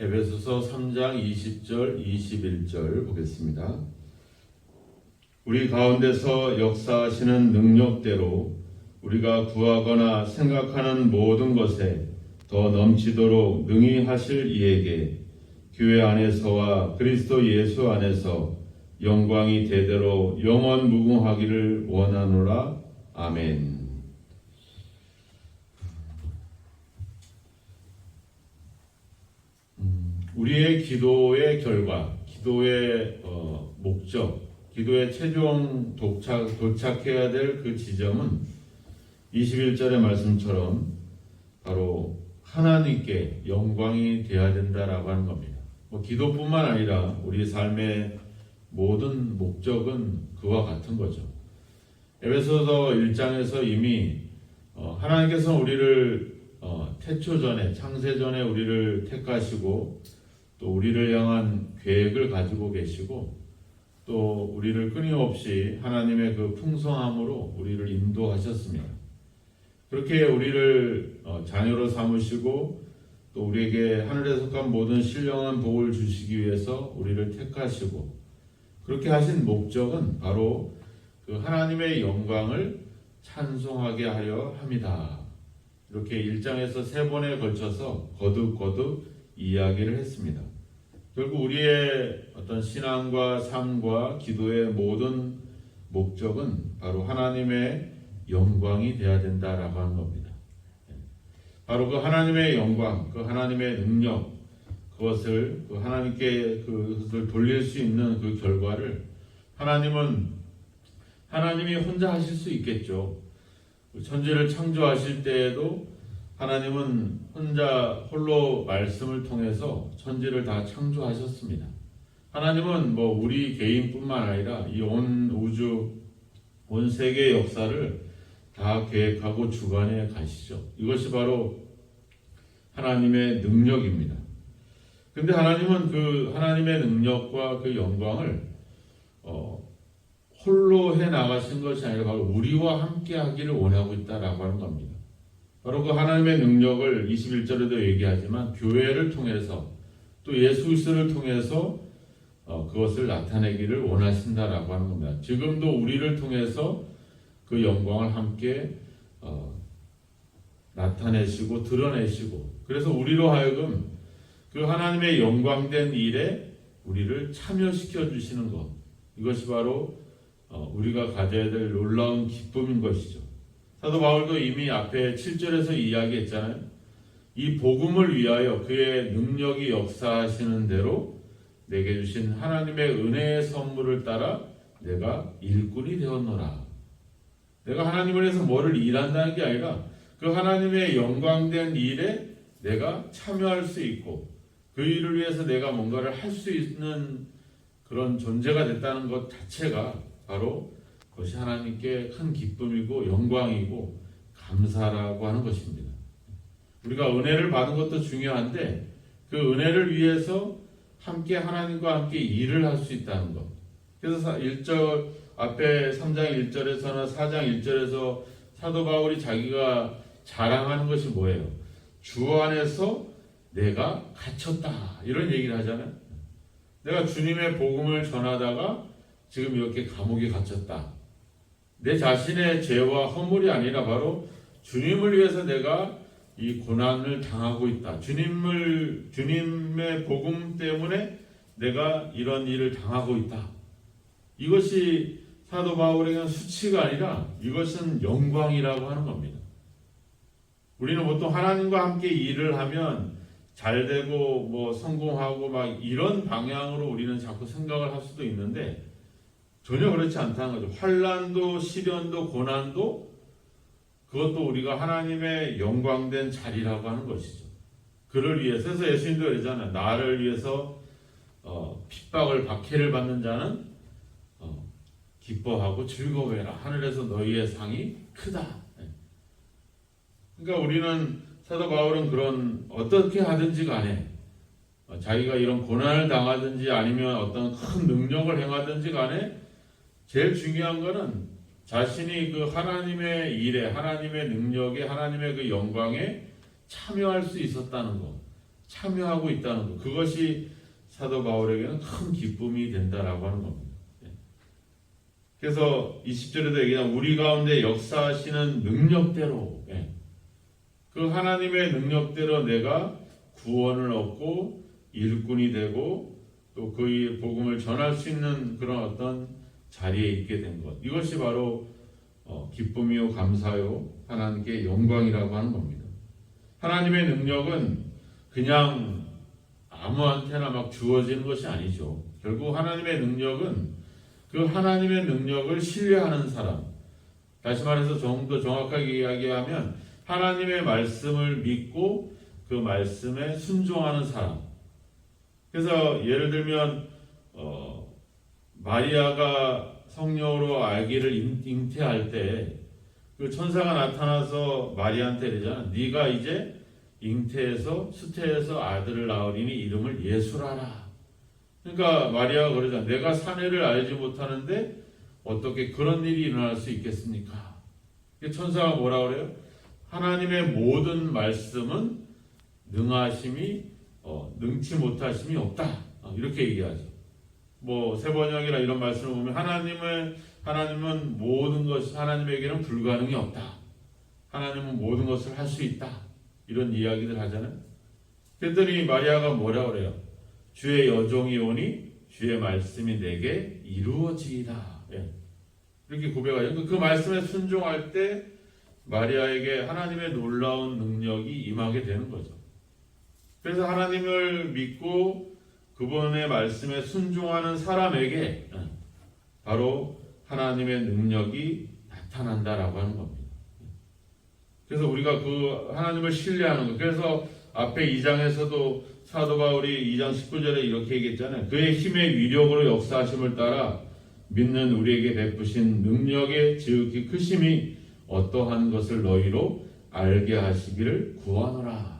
에베소서 3장 20절 21절 보겠습니다. 우리 가운데서 역사하시는 능력대로 우리가 구하거나 생각하는 모든 것에 더 넘치도록 능히 하실 이에게 교회 안에서와 그리스도 예수 안에서 영광이 대대로 영원 무궁하기를 원하노라. 아멘. 우리의 기도의 결과, 기도의 목적, 기도의 최종 도착해야 될 그 지점은 21절의 말씀처럼 바로 하나님께 영광이 되어야 된다라고 하는 겁니다. 기도뿐만 아니라 우리 삶의 모든 목적은 그와 같은 거죠. 에베소서 1장에서 이미 하나님께서 우리를 태초전에, 창세전에 우리를 택하시고 또 우리를 향한 계획을 가지고 계시고 또 우리를 끊임없이 하나님의 그 풍성함으로 우리를 인도하셨습니다. 그렇게 우리를 자녀로 삼으시고 또 우리에게 하늘에 속한 모든 신령한 복을 주시기 위해서 우리를 택하시고 그렇게 하신 목적은 바로 그 하나님의 영광을 찬송하게 하려 함이다. 이렇게 1장에서 3번에 걸쳐서 거듭 이야기를 했습니다. 결국 우리의 어떤 신앙과 삶과 기도의 모든 목적은 바로 하나님의 영광이 되어야 된다라고 하는 겁니다. 바로 그 하나님의 영광, 그 하나님의 능력, 그것을 그 하나님께 그것을 돌릴 수 있는 그 결과를 하나님이 혼자 하실 수 있겠죠. 천지를 창조하실 때에도 하나님은 홀로 말씀을 통해서 천지를 다 창조하셨습니다. 하나님은 우리 개인뿐만 아니라 이 온 우주, 온 세계의 역사를 다 계획하고 주관해 가시죠. 이것이 바로 하나님의 능력입니다. 근데 하나님은 그 하나님의 능력과 그 영광을 홀로 해 나가신 것이 아니라 바로 우리와 함께 하기를 원하고 있다라고 하는 겁니다. 바로 그 하나님의 능력을 21절에도 얘기하지만 교회를 통해서 또 예수 그리스도를 통해서 그것을 나타내기를 원하신다라고 하는 겁니다. 지금도 우리를 통해서 그 영광을 함께 나타내시고 드러내시고 그래서 우리로 하여금 그 하나님의 영광된 일에 우리를 참여시켜 주시는 것, 이것이 바로 우리가 가져야 될 놀라운 기쁨인 것이죠. 사도 바울도 이미 앞에 7절에서 이야기했잖아요. 이 복음을 위하여 그의 능력이 역사하시는 대로 내게 주신 하나님의 은혜의 선물을 따라 내가 일꾼이 되었노라. 내가 하나님을 위해서 뭐를 일한다는 게 아니라 그 하나님의 영광된 일에 내가 참여할 수 있고 그 일을 위해서 내가 뭔가를 할 수 있는 그런 존재가 됐다는 것 자체가 바로 그것이 하나님께 큰 기쁨이고 영광이고 감사라고 하는 것입니다. 우리가 은혜를 받은 것도 중요한데 그 은혜를 위해서 함께 하나님과 함께 일을 할 수 있다는 것. 그래서 1절 앞에 3장 1절에서나 4장 1절에서 사도 바울이 자기가 자랑하는 것이 뭐예요? 주 안에서 내가 갇혔다 이런 얘기를 하잖아요. 내가 주님의 복음을 전하다가 지금 이렇게 감옥에 갇혔다. 내 자신의 죄와 허물이 아니라 바로 주님을 위해서 내가 이 고난을 당하고 있다. 주님의 복음 때문에 내가 이런 일을 당하고 있다. 이것이 사도 바울에게는 수치가 아니라 이것은 영광이라고 하는 겁니다. 우리는 보통 하나님과 함께 일을 하면 잘 되고 성공하고 이런 방향으로 우리는 자꾸 생각을 할 수도 있는데 전혀 그렇지 않다는 거죠. 환난도 시련도 고난도 그것도 우리가 하나님의 영광된 자리라고 하는 것이죠. 그를 위해서. 그래서 예수님도 그러잖아요. 나를 위해서 핍박을 박해를 받는 자는 기뻐하고 즐거워해라. 하늘에서 너희의 상이 크다. 그러니까 우리는 사도 바울은 그런 어떻게 하든지 간에 자기가 이런 고난을 당하든지 아니면 어떤 큰 능력을 행하든지 간에 제일 중요한 거는 자신이 그 하나님의 일에, 하나님의 능력에, 하나님의 그 영광에 참여할 수 있었다는 것. 참여하고 있다는 것. 그것이 사도 바울에게는 큰 기쁨이 된다라고 하는 겁니다. 그래서 20절에도 얘기하면 우리 가운데 역사하시는 능력대로, 그 하나님의 능력대로 내가 구원을 얻고 일꾼이 되고 또 그의 복음을 전할 수 있는 그런 어떤 자리에 있게 된 것. 이것이 바로 기쁨이요 감사요 하나님께 영광이라고 하는 겁니다. 하나님의 능력은 그냥 아무한테나 막 주어지는 것이 아니죠. 결국 하나님의 능력은 그 하나님의 능력을 신뢰하는 사람, 다시 말해서 좀 더 정확하게 이야기하면 하나님의 말씀을 믿고 그 말씀에 순종하는 사람. 그래서 예를 들면 마리아가 성령으로 아기를 잉태할 때 그 천사가 나타나서 마리아한테 이러잖아. 네가 이제 잉태해서 수태해서 아들을 낳으리니 이름을 예수라라. 그러니까 마리아가 그러잖아. 내가 사내를 알지 못하는데 어떻게 그런 일이 일어날 수 있겠습니까? 천사가 뭐라 그래요? 하나님의 모든 말씀은 능하심이 능치 못하심이 없다. 이렇게 얘기하죠. 뭐 세번역이나 이런 말씀을 보면 하나님은 모든 것이 하나님에게는 불가능이 없다. 하나님은 모든 것을 할 수 있다. 이런 이야기들 하잖아요. 그랬더니 마리아가 뭐라 그래요? 주의 여종이 오니 주의 말씀이 내게 이루어지이다. 이렇게 고백하죠. 그 말씀에 순종할 때 마리아에게 하나님의 놀라운 능력이 임하게 되는 거죠. 그래서 하나님을 믿고 그분의 말씀에 순종하는 사람에게 바로 하나님의 능력이 나타난다라고 하는 겁니다. 그래서 우리가 그 하나님을 신뢰하는 것. 그래서 앞에 2장에서도 사도 바울이 2장 19절에 이렇게 얘기했잖아요. 그의 힘의 위력으로 역사하심을 따라 믿는 우리에게 베푸신 능력의 지극히 크심이 어떠한 것을 너희로 알게 하시기를 구하노라.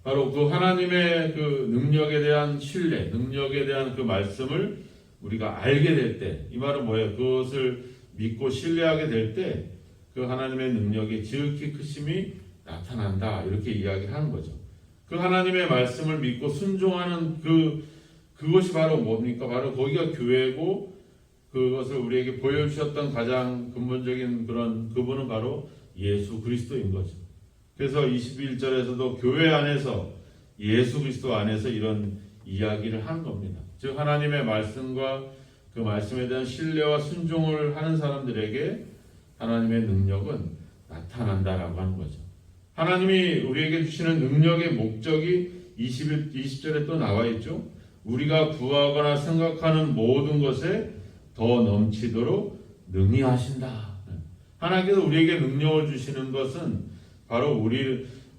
바로 그 하나님의 그 능력에 대한 신뢰, 능력에 대한 그 말씀을 우리가 알게 될 때, 이 말은 뭐예요? 그것을 믿고 신뢰하게 될 때 그 하나님의 능력의 지극히 크심이 나타난다. 이렇게 이야기하는 거죠. 그 하나님의 말씀을 믿고 순종하는 그것이 바로 뭡니까? 바로 거기가 교회고 그것을 우리에게 보여주셨던 가장 근본적인 그분은 바로 예수 그리스도인 거죠. 그래서 21절에서도 교회 안에서 예수 그리스도 안에서 이런 이야기를 하는 겁니다. 즉 하나님의 말씀과 그 말씀에 대한 신뢰와 순종을 하는 사람들에게 하나님의 능력은 나타난다라고 하는 거죠. 하나님이 우리에게 주시는 능력의 목적이 20절에 또 나와 있죠. 우리가 구하거나 생각하는 모든 것에 더 넘치도록 능히 하신다. 하나님께서 우리에게 능력을 주시는 것은 바로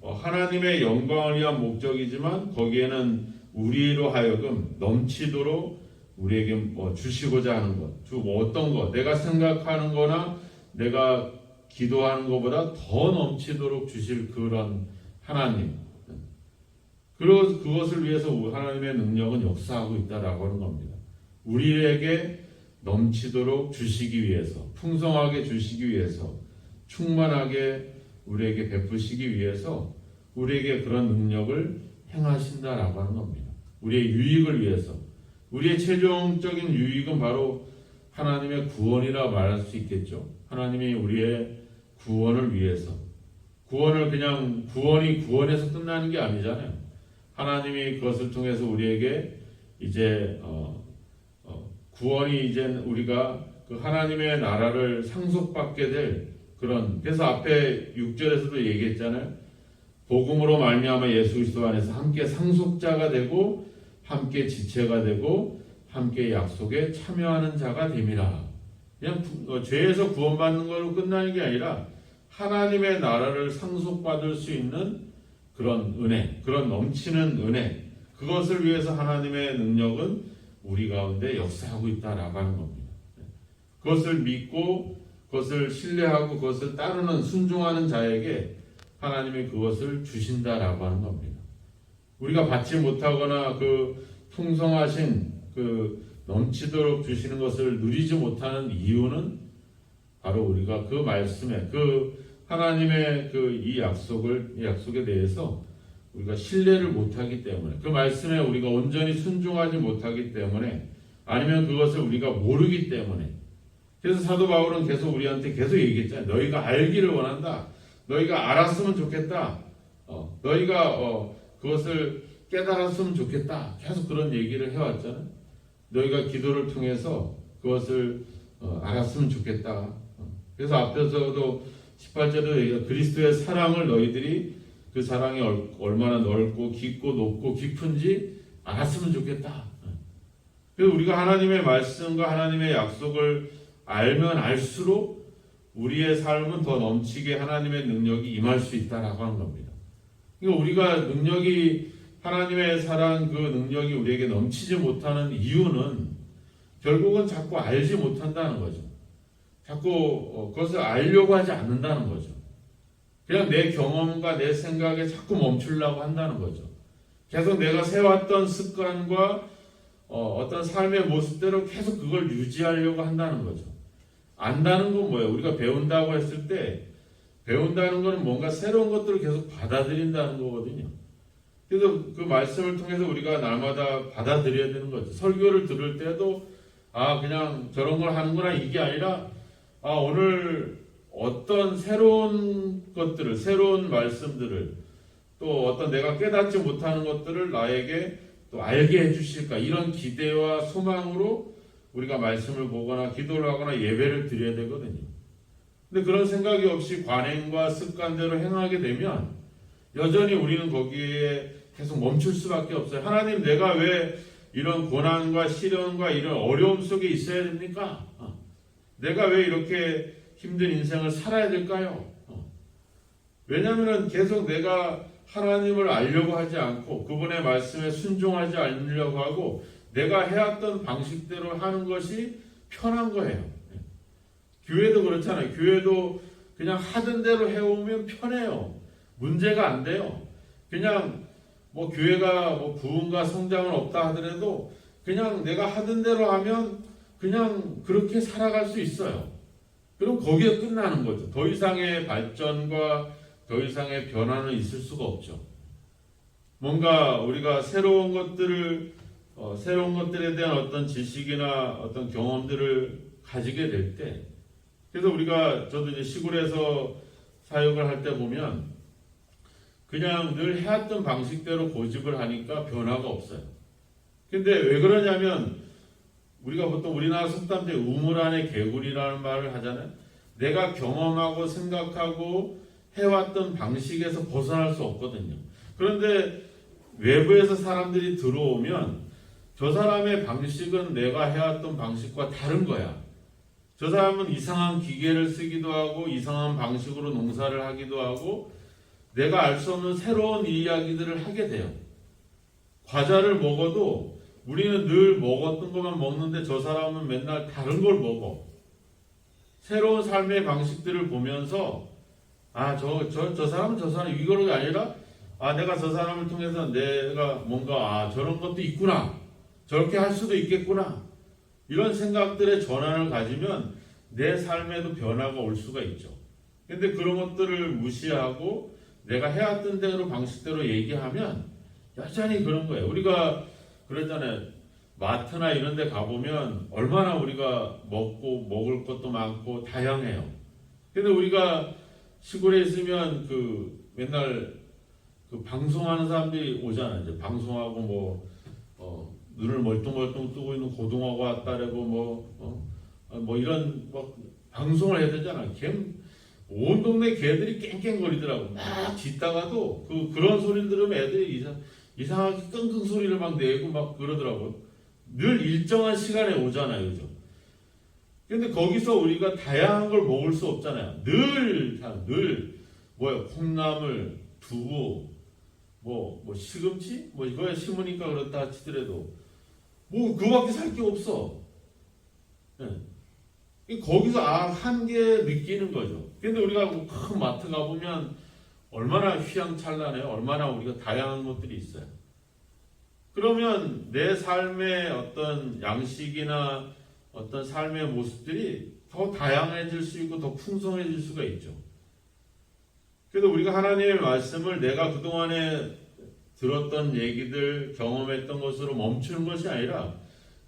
하나님의 영광을 위한 목적이지만 거기에는 우리로 하여금 넘치도록 우리에게 주시고자 하는 것, 어떤 것, 내가 생각하는 거나 내가 기도하는 것보다 더 넘치도록 주실 그런 하나님. 그것을 위해서 하나님의 능력은 역사하고 있다라고 하는 겁니다. 우리에게 넘치도록 주시기 위해서, 풍성하게 주시기 위해서, 충만하게 우리에게 베푸시기 위해서 우리에게 그런 능력을 행하신다라고 하는 겁니다. 우리의 유익을 위해서. 우리의 최종적인 유익은 바로 하나님의 구원이라 말할 수 있겠죠. 하나님이 우리의 구원을 위해서. 구원을 그냥 구원에서 끝나는 게 아니잖아요. 하나님이 그것을 통해서 우리에게 이제 구원이 이제 우리가 그 하나님의 나라를 상속받게 될 그런. 그래서 앞에 6절에서도 얘기했잖아요. 복음으로 말미암아 예수 그리스도 안에서 함께 상속자가 되고 함께 지체가 되고 함께 약속에 참여하는 자가 됨이라. 그냥 죄에서 구원받는 걸로 끝나는 게 아니라 하나님의 나라를 상속받을 수 있는 그런 은혜, 그런 넘치는 은혜, 그것을 위해서 하나님의 능력은 우리 가운데 역사하고 있다라고 하는 겁니다. 그것을 믿고 그것을 신뢰하고 그것을 따르는 순종하는 자에게 하나님이 그것을 주신다라고 하는 겁니다. 우리가 받지 못하거나 그 풍성하신 그 넘치도록 주시는 것을 누리지 못하는 이유는 바로 우리가 그 말씀에 그 하나님의 이 약속에 대해서 우리가 신뢰를 못하기 때문에, 그 말씀에 우리가 온전히 순종하지 못하기 때문에, 아니면 그것을 우리가 모르기 때문에. 그래서 사도 바울은 계속 우리한테 계속 얘기했잖아요. 너희가 알기를 원한다. 너희가 알았으면 좋겠다. 너희가 그것을 깨달았으면 좋겠다. 계속 그런 얘기를 해왔잖아요. 너희가 기도를 통해서 그것을 알았으면 좋겠다. 그래서 앞에서도 18절에 그리스도의 사랑을 너희들이 그 사랑이 얼마나 넓고 깊고 높고 깊은지 알았으면 좋겠다. 그래서 우리가 하나님의 말씀과 하나님의 약속을 알면 알수록 우리의 삶은 더 넘치게 하나님의 능력이 임할 수 있다라고 하는 겁니다. 그러니까 우리가 능력이 하나님의 사랑 그 능력이 우리에게 넘치지 못하는 이유는 결국은 자꾸 알지 못한다는 거죠. 자꾸 그것을 알려고 하지 않는다는 거죠. 그냥 내 경험과 내 생각에 자꾸 멈추려고 한다는 거죠. 계속 내가 세웠던 습관과 어떤 삶의 모습대로 계속 그걸 유지하려고 한다는 거죠. 안다는 건 뭐예요? 우리가 배운다고 했을 때 배운다는 것은 뭔가 새로운 것들을 계속 받아들인다는 거거든요. 그래서 그 말씀을 통해서 우리가 날마다 받아들여야 되는 거죠. 설교를 들을 때도 그냥 저런 걸 하는구나 이게 아니라 오늘 어떤 새로운 것들을, 새로운 말씀들을, 또 어떤 내가 깨닫지 못하는 것들을 나에게 또 알게 해주실까, 이런 기대와 소망으로 우리가 말씀을 보거나 기도를 하거나 예배를 드려야 되거든요. 근데 그런 생각이 없이 관행과 습관대로 행하게 되면 여전히 우리는 거기에 계속 멈출 수밖에 없어요. 하나님, 내가 왜 이런 고난과 시련과 이런 어려움 속에 있어야 됩니까? 내가 왜 이렇게 힘든 인생을 살아야 될까요? 왜냐하면 계속 내가 하나님을 알려고 하지 않고 그분의 말씀에 순종하지 않으려고 하고 내가 해왔던 방식대로 하는 것이 편한 거예요. 교회도 그렇잖아요. 교회도 그냥 하던 대로 해오면 편해요. 문제가 안 돼요. 그냥 교회가 부흥과 성장은 없다 하더라도 그냥 내가 하던 대로 하면 그냥 그렇게 살아갈 수 있어요. 그럼 거기에 끝나는 거죠. 더 이상의 발전과 더 이상의 변화는 있을 수가 없죠. 뭔가 우리가 새로운 것들에 대한 어떤 지식이나 어떤 경험들을 가지게 될 때, 그래서 저도 이제 시골에서 사역을 할 때 보면 그냥 늘 해왔던 방식대로 고집을 하니까 변화가 없어요. 근데 왜 그러냐면 우리가 보통 우리나라 속담 때 우물 안에 개구리라는 말을 하잖아요. 내가 경험하고 생각하고 해왔던 방식에서 벗어날 수 없거든요. 그런데 외부에서 사람들이 들어오면 저 사람의 방식은 내가 해왔던 방식과 다른 거야. 저 사람은 이상한 기계를 쓰기도 하고 이상한 방식으로 농사를 하기도 하고 내가 알 수 없는 새로운 이야기들을 하게 돼요. 과자를 먹어도 우리는 늘 먹었던 것만 먹는데 저 사람은 맨날 다른 걸 먹어. 새로운 삶의 방식들을 보면서 저 사람은 이거가 아니라 내가 저 사람을 통해서 내가 뭔가 저런 것도 있구나. 저렇게 할 수도 있겠구나. 이런 생각들의 전환을 가지면 내 삶에도 변화가 올 수가 있죠. 근데 그런 것들을 무시하고 내가 해왔던 대로 방식대로 얘기하면 여전히 그런 거예요. 우리가 그러잖아요. 마트나 이런 데 가보면 얼마나 우리가 먹을 것도 많고 다양해요. 근데 우리가 시골에 있으면 맨날 방송하는 사람들이 오잖아요. 이제 방송하고 눈을 멀뚱멀뚱 뜨고 있는 고등어가 왔다라고 이런 방송을 해야 되잖아요. 온 동네 개들이 깽깽거리더라고. 막 짖다가도 그런 소리를 들으면 애들이 이상하게 끙끙 소리를 막 내고 막 그러더라고요. 늘 일정한 시간에 오잖아요. 그죠? 근데 거기서 우리가 다양한 걸 먹을 수 없잖아요. 늘 콩나물, 두부, 시금치? 이거에 심으니까 그렇다 치더라도 그거밖에 살 게 없어. 네. 거기서 한계 느끼는 거죠. 근데 우리가 큰 마트 가보면 얼마나 휘황찬란해요. 얼마나 우리가 다양한 것들이 있어요. 그러면 내 삶의 어떤 양식이나 어떤 삶의 모습들이 더 다양해질 수 있고 더 풍성해질 수가 있죠. 그래서 우리가 하나님의 말씀을 내가 그동안에 들었던 얘기들, 경험했던 것으로 멈추는 것이 아니라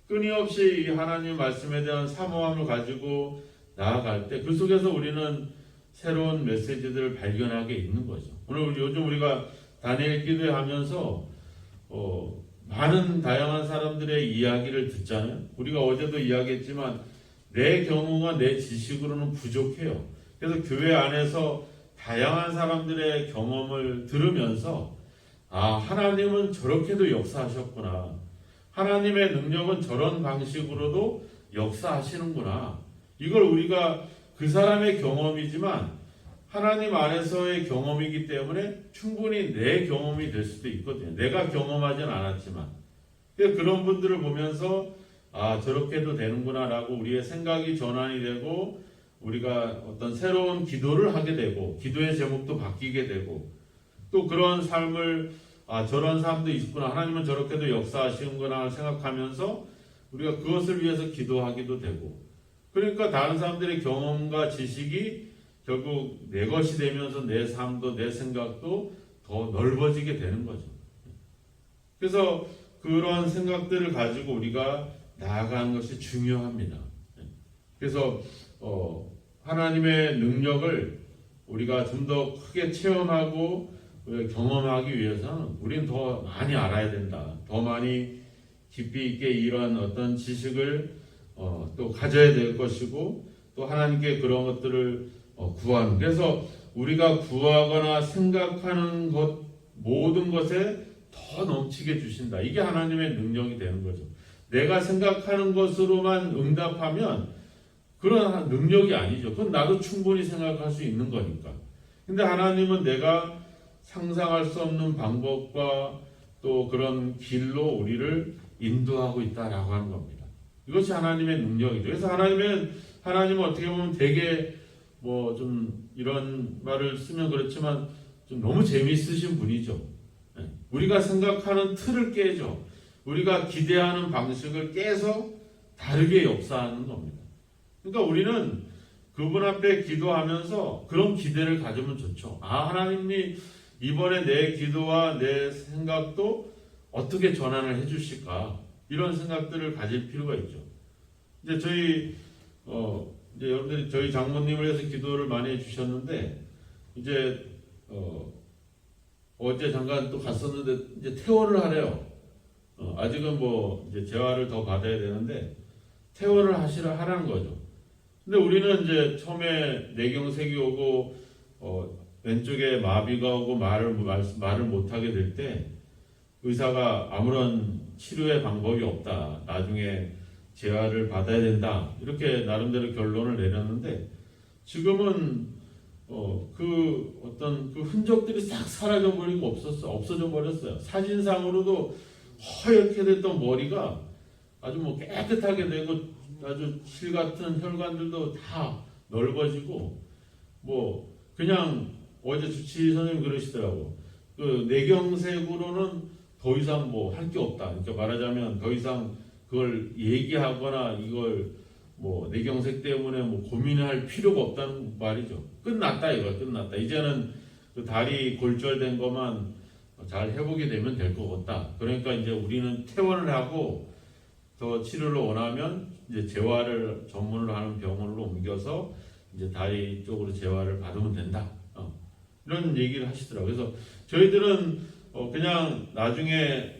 끊임없이 이 하나님 말씀에 대한 사모함을 가지고 나아갈 때 그 속에서 우리는 새로운 메시지들을 발견하게 있는 거죠. 오늘 요즘 우리가 다니엘 기도하면서 많은 다양한 사람들의 이야기를 듣잖아요. 우리가 어제도 이야기했지만 내 경험과 내 지식으로는 부족해요. 그래서 교회 안에서 다양한 사람들의 경험을 들으면서 하나님은 저렇게도 역사하셨구나. 하나님의 능력은 저런 방식으로도 역사하시는구나. 이걸 우리가 그 사람의 경험이지만 하나님 안에서의 경험이기 때문에 충분히 내 경험이 될 수도 있거든요. 내가 경험하진 않았지만. 그런 분들을 보면서 저렇게도 되는구나 라고 우리의 생각이 전환이 되고 우리가 어떤 새로운 기도를 하게 되고 기도의 제목도 바뀌게 되고 또 그런 삶을 저런 사람도 있구나. 하나님은 저렇게도 역사하시는구나 생각하면서 우리가 그것을 위해서 기도하기도 되고 그러니까 다른 사람들의 경험과 지식이 결국 내 것이 되면서 내 삶도 내 생각도 더 넓어지게 되는 거죠. 그래서 그런 생각들을 가지고 우리가 나아가는 것이 중요합니다. 그래서 하나님의 능력을 우리가 좀 더 크게 체험하고 경험하기 위해서는 우리는 더 많이 알아야 된다. 더 많이 깊이 있게 이런 어떤 지식을 또 가져야 될 것이고 또 하나님께 그런 것들을 구하는. 그래서 우리가 구하거나 생각하는 것 모든 것에 더 넘치게 주신다. 이게 하나님의 능력이 되는 거죠. 내가 생각하는 것으로만 응답하면 그런 능력이 아니죠. 그건 나도 충분히 생각할 수 있는 거니까. 근데 하나님은 내가 상상할 수 없는 방법과 또 그런 길로 우리를 인도하고 있다라고 하는 겁니다. 이것이 하나님의 능력이죠. 그래서 하나님은 어떻게 보면 되게 좀 이런 말을 쓰면 그렇지만 좀 너무 재미있으신 분이죠. 우리가 생각하는 틀을 깨죠. 우리가 기대하는 방식을 깨서 다르게 역사하는 겁니다. 그러니까 우리는 그분 앞에 기도하면서 그런 기대를 가지면 좋죠. 하나님이 이번에 내 기도와 내 생각도 어떻게 전환을 해주실까? 이런 생각들을 가질 필요가 있죠. 이제 이제 여러분들이 저희 장모님을 해서 기도를 많이 해주셨는데, 이제, 어제 잠깐 또 갔었는데, 이제 퇴원을 하래요. 아직은 이제 재활을 더 받아야 되는데, 퇴원을 하라는 거죠. 근데 우리는 이제 처음에 뇌경색이 오고, 왼쪽에 마비가 오고 말을 못하게 될 때, 의사가 아무런 치료의 방법이 없다. 나중에 재활을 받아야 된다. 이렇게 나름대로 결론을 내렸는데, 지금은, 어떤 그 흔적들이 싹 사라져 버리고 없어져 버렸어요. 사진상으로도 허옇게 됐던 머리가 아주 깨끗하게 되고 아주 실 같은 혈관들도 다 넓어지고 그냥 어제 주치 선생님 그러시더라고. 그 뇌경색으로는 더 이상 할 게 없다. 그러니까 말하자면 더 이상 그걸 얘기하거나 이걸 뇌경색 때문에 고민할 필요가 없다는 말이죠. 끝났다 이거 끝났다. 이제는 그 다리 골절된 것만 잘 회복이 되면 될 것 같다. 그러니까 이제 우리는 퇴원을 하고 더 치료를 원하면 이제 재활을 전문으로 하는 병원으로 옮겨서 이제 다리 쪽으로 재활을 받으면 된다. 이런 얘기를 하시더라고요. 그래서 저희들은 그냥 나중에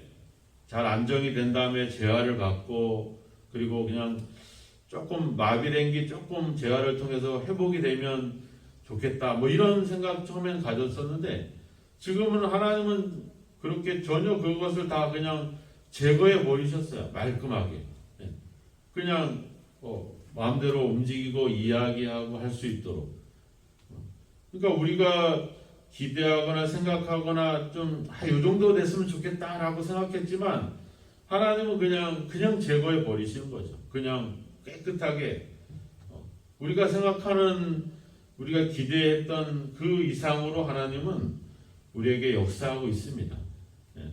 잘 안정이 된 다음에 재활을 받고 그리고 그냥 조금 마비된 게 조금 재활을 통해서 회복이 되면 좋겠다. 이런 생각 처음엔 가졌었는데 지금은 하나님은 그렇게 전혀 그것을 다 그냥 제거해 버리셨어요. 말끔하게. 그냥 마음대로 움직이고 이야기하고 할 수 있도록. 그러니까 우리가 기대하거나 생각하거나 좀 이 정도 됐으면 좋겠다라고 생각했지만 하나님은 그냥 제거해 버리시는 거죠. 그냥 깨끗하게 우리가 생각하는 우리가 기대했던 그 이상으로 하나님은 우리에게 역사하고 있습니다.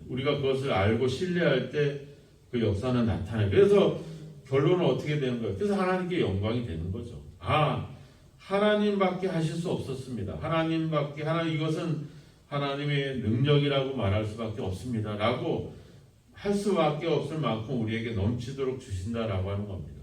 우리가 그것을 알고 신뢰할 때 그 역사는 나타나요. 그래서 결론은 어떻게 되는 거예요? 그래서 하나님께 영광이 되는 거죠. 하나님밖에 하실 수 없었습니다. 하나님 이것은 하나님의 능력이라고 말할 수밖에 없습니다. 라고 할 수밖에 없을 만큼 우리에게 넘치도록 주신다라고 하는 겁니다.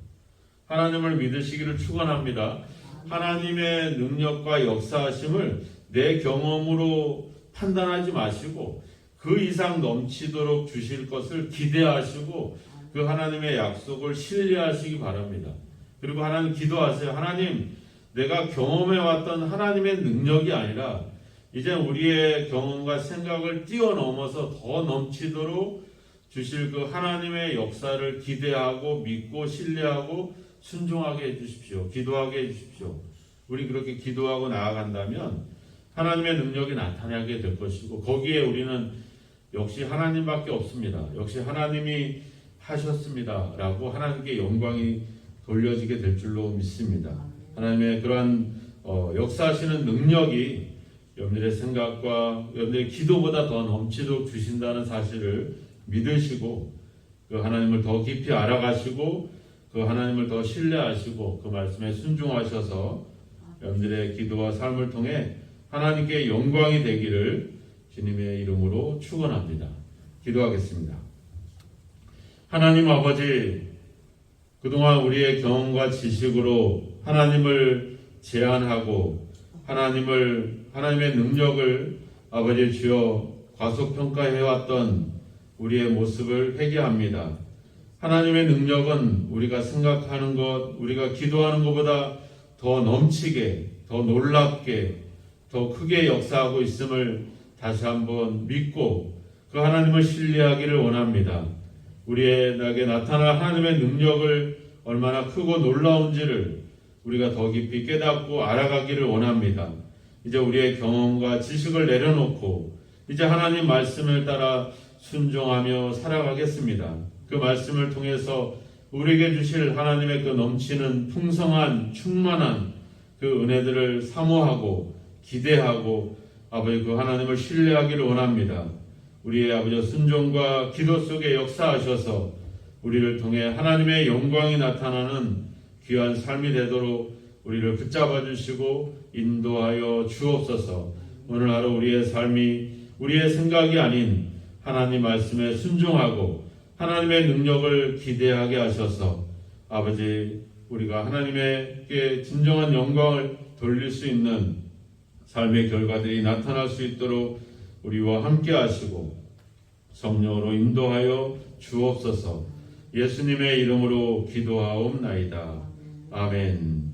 하나님을 믿으시기를 축원합니다. 하나님의 능력과 역사하심을 내 경험으로 판단하지 마시고 그 이상 넘치도록 주실 것을 기대하시고 그 하나님의 약속을 신뢰하시기 바랍니다. 그리고 하나님 기도하세요. 하나님, 내가 경험해왔던 하나님의 능력이 아니라 이제 우리의 경험과 생각을 뛰어넘어서 더 넘치도록 주실 그 하나님의 역사를 기대하고 믿고 신뢰하고 순종하게 해주십시오. 기도하게 해주십시오. 우리 그렇게 기도하고 나아간다면 하나님의 능력이 나타나게 될 것이고 거기에 우리는 역시 하나님밖에 없습니다. 역시 하나님이 하셨습니다. 라고 하나님께 영광이 돌려지게 될 줄로 믿습니다. 하나님의 그러한 역사하시는 능력이 여러분들의 생각과 여러분들의 기도보다 더 넘치도록 주신다는 사실을 믿으시고 그 하나님을 더 깊이 알아가시고 그 하나님을 더 신뢰하시고 그 말씀에 순종하셔서 여러분들의 기도와 삶을 통해 하나님께 영광이 되기를 주님의 이름으로 축원합니다. 기도하겠습니다. 하나님 아버지, 그동안 우리의 경험과 지식으로 하나님을 제한하고 하나님의 능력을 아버지 주여 과소평가해왔던 우리의 모습을 회개합니다. 하나님의 능력은 우리가 생각하는 것, 우리가 기도하는 것보다 더 넘치게, 더 놀랍게, 더 크게 역사하고 있음을 다시 한번 믿고 그 하나님을 신뢰하기를 원합니다. 우리에게 나타날 하나님의 능력을 얼마나 크고 놀라운지를 우리가 더 깊이 깨닫고 알아가기를 원합니다. 이제 우리의 경험과 지식을 내려놓고 이제 하나님 말씀을 따라 순종하며 살아가겠습니다. 그 말씀을 통해서 우리에게 주실 하나님의 그 넘치는 풍성한 충만한 그 은혜들을 사모하고 기대하고 아버지 그 하나님을 신뢰하기를 원합니다. 우리의 아버지 순종과 기도 속에 역사하셔서 우리를 통해 하나님의 영광이 나타나는 귀한 삶이 되도록 우리를 붙잡아 주시고 인도하여 주옵소서. 오늘 하루 우리의 삶이 우리의 생각이 아닌 하나님 말씀에 순종하고 하나님의 능력을 기대하게 하셔서 아버지 우리가 하나님에게 진정한 영광을 돌릴 수 있는 삶의 결과들이 나타날 수 있도록 우리와 함께 하시고 성령으로 인도하여 주옵소서. 예수님의 이름으로 기도하옵나이다. 아멘.